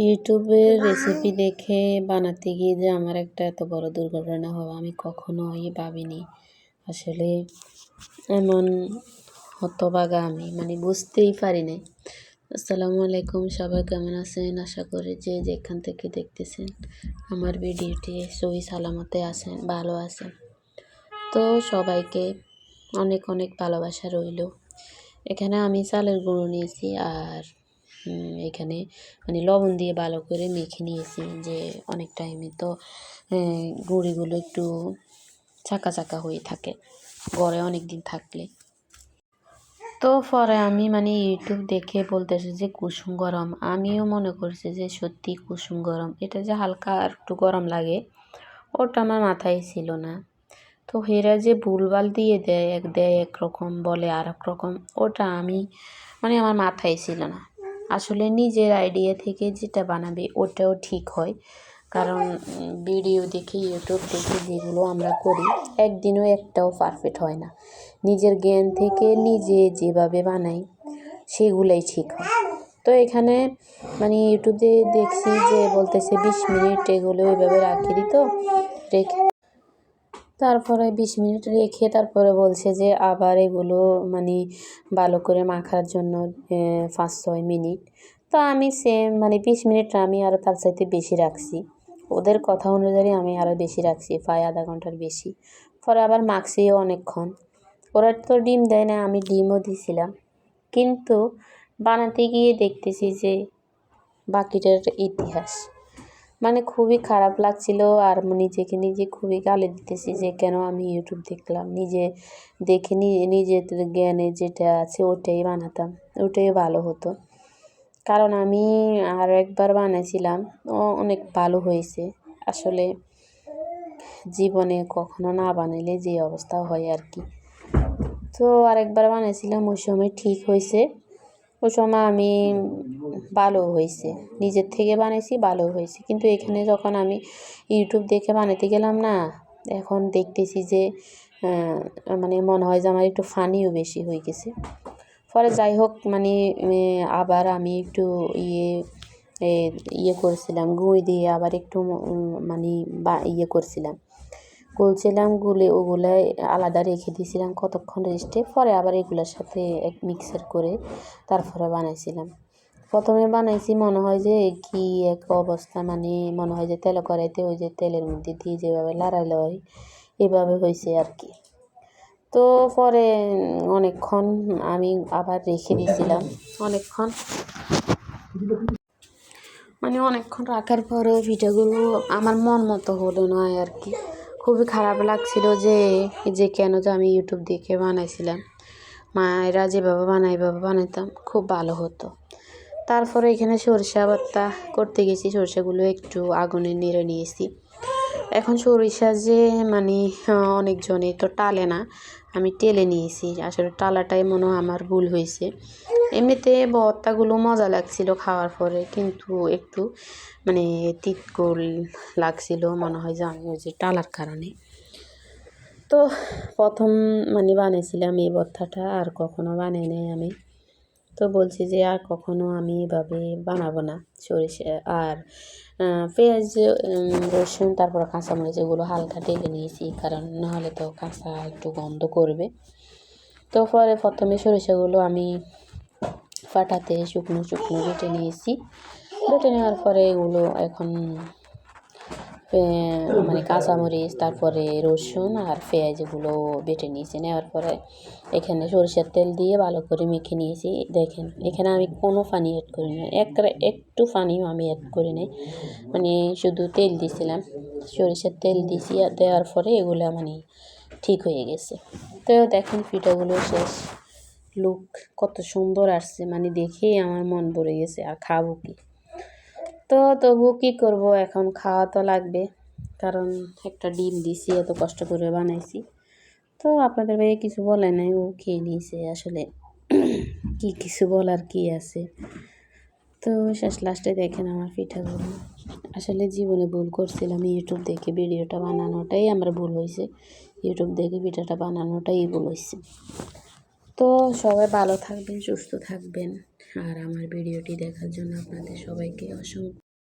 ইউটিউবের রেসিপি দেখে বানাতে গিয়ে যে আমার একটা এত বড় দুর্ঘটনা হবে আমি কখনোই ভাবিনি। আসলে এমন হতভাগা আমি বুঝতেই পারি নাই। আসসালামু আলাইকুম, সবাই কেমন আছেন? আশা করি যে যেখান থেকে দেখতেছেন আমার ভিডিওটি সহি সালামতে আছেন, ভালো আছেন। তো সবাইকে অনেক অনেক ভালোবাসা রইল। এখানে আমি চালের গুঁড়ো নিয়েছি আর এখানে লবণ দিয়ে ভালো করে মেখে নিয়েছি, যে অনেক টাইমে তো গুঁড়িগুলো একটু চাকা চাকা হয়ে থাকে ঘরে অনেক দিন থাকলে। তো পরে আমি ইউটিউব দেখে বলতেছে যে কুসুম গরম, আমিও মনে করছি যে সত্যি কুসুম গরম, এটা যে হালকা আর একটু গরম লাগে ওটা আমার মাথায় ছিল না। তো হেরা যে ভুলভাল দিয়ে দেয় একরকম বলে আর এক রকম, ওটা আমি আমার মাথায় ছিল না। আসলে নিজের আইডিয়া থেকে যেটা বানাবে ওটাও ঠিক হয়, কারণ ভিডিও দেখে ইউটিউব দেখে যেগুলো আমরা করি একদিনও একটাও পারফেক্ট হয় না। নিজের জ্ঞান থেকে নিজে যেভাবে বানাই সেগুলোই ঠিক হয়। তো এখানে ইউটিউবে দেখছি যে বলতেছে 20 মিনিট এগুলো ওইভাবে রাখি দিত, রেখে তারপরে 20 মিনিট রেখে তারপরে বলছে যে আবার এগুলো ভালো করে মাখার জন্য 5-6 মিনিট। তো আমি সেম 20 মিনিট আমি আরও তার চাইতে বেশি রাখছি, ওদের কথা অনুযায়ী আমি আরও বেশি রাখছি, প্রায় আধা ঘন্টার বেশি। পরে আবার মাখছিও অনেকক্ষণ। ওরা তো ডিম দেয় না, আমি ডিমও দিয়েছিলাম, কিন্তু বানাতে গিয়ে দেখতেছি যে বাকিটার ইতিহাস। খুবই খারাপ লাগছিল আর নিজেকে নিজে খুবই গালি দিতেছি যে কেন আমি ইউটিউব দেখলাম, নিজে দেখে নিজের জ্ঞানে যেটা আছে ওটাই বানাতাম, ওটাই ভালো হতো। কারণ আমি আরও একবার বানাইছিলাম, অনেক ভালো হয়েছে। আসলে জীবনে কখনো না বানাইলে যে অবস্থা হয় আর কি। তো আরেকবার বানাইছিলাম, ওই সময় ঠিক হয়েছে, ওই সময় আমি ভালো হয়েছে, নিজের থেকে বানাইছি ভালো হয়েছে। কিন্তু এখানে যখন আমি ইউটিউব দেখে বানাতে গেলাম না, এখন দেখতেছি যে মনে হয় যে আমার একটু ফানিও বেশি হয়ে গেছে। পরে যাই হোক আবার আমি একটু ইয়ে করেছিলাম, গুঁড়ি দিয়ে আবার একটু করছিলাম, গুলছিলাম, গুলে ওগুলাই আলাদা রেখে দিয়েছিলাম কতক্ষণ রেস্টে। পরে আবার এগুলোর সাথে মিক্সার করে তারপরে বানাইছিলাম। প্রথমে বানাইছি মনে হয় যে কি এক অবস্থা, মনে হয় যে তেল কড়াইতে ওই যে তেলের মধ্যে দিয়ে যেভাবে লাড়াইলে হয় এভাবে হয়েছে আর কি। তো পরে অনেকক্ষণ আমি আবার রেখে দিয়েছিলাম, অনেকক্ষণ রাখার পরেও পিঠাগুলো আমার মন মতো হলো না আর কি। খুবই খারাপ লাগছিল যে কেন যে আমি ইউটিউব দেখে বানাইছিলাম, মায়েরা যেভাবে এভাবে বানাইতাম খুব ভালো হতো। তারপরে এখানে সরিষা ভর্তা করতে গেছি, সরিষাগুলো একটু আগুনে নেড়ে নিয়েছি। এখন সরিষা যে অনেকজনে তো টালে না, আমি টেলে নিয়েছি। আসলে টালাটাই মনে হয় আমার ভুল হয়েছে। এমনিতে ভর্তাগুলো মজা লাগছিল খাওয়ার পরে, কিন্তু একটু তিতকুল লাগছিল, মনে হয় যে আমি ওই যে টালার কারণে। তো প্রথম বানিয়েছিলাম এই ভর্তাটা, আর কখনো বানাই নাই আমি। তো বলছি যে আর কখনো আমি এভাবে বানাবো না। সরিষা আর পেঁয়াজ, রসুন, তারপর কাঁচামরিচ এগুলো হালকা টেলে নিয়েছি, কারণ নাহলে তো কাঁচা একটু গন্ধ করবে। তো পরে প্রথমে সরিষাগুলো আমি ফাটাতে শুকনো শুকনো বেটে নিয়েছি। বেটে নেওয়ার পরে এগুলো এখন কাঁচামরিচ, তারপরে রসুন আর পেঁয়াজ এগুলো বেটে নিয়েছি। নেওয়ার পরে এখানে সরিষার তেল দিয়ে ভালো করে মেখে নিয়েছি। দেখেন এখানে আমি কোনো পানি অ্যাড করি না, একটু পানিও আমি অ্যাড করি নাই, শুধু তেল দিয়েছিলাম, সরিষার তেল দিয়েছি। দেওয়ার পরে এগুলো ঠিক হয়ে গেছে। তো দেখেন পিঠাগুলো শেষ, লুক কত সুন্দর আসছে, দেখেই আমার মন ভরে গেছে। আর খাবো কি, তো তবু কী করবো, এখন খাওয়া তো লাগবে, কারণ একটা ডিম দিছি, এত কষ্ট করে বানাইছি। তো আপনাদের ভাইয়া কিছু বলে নাই, ও খেয়ে নিয়েছে। আসলে কি কিছু বলার কি আছে। তো শেষ লাস্টে দেখেন আমার পিঠাগুলো। আসলে জীবনে ভুল করছিলাম, ইউটিউব দেখে ভিডিওটা বানানোটাই আমার ভুল হয়েছে, ইউটিউব দেখে পিঠাটা বানানোটাই ভুল হয়েছে। তো সবাই ভালো থাকবেন, সুস্থ থাকবেন, আর আমার ভিডিওটি দেখার জন্য আপনাদের সবাইকে অসংখ্য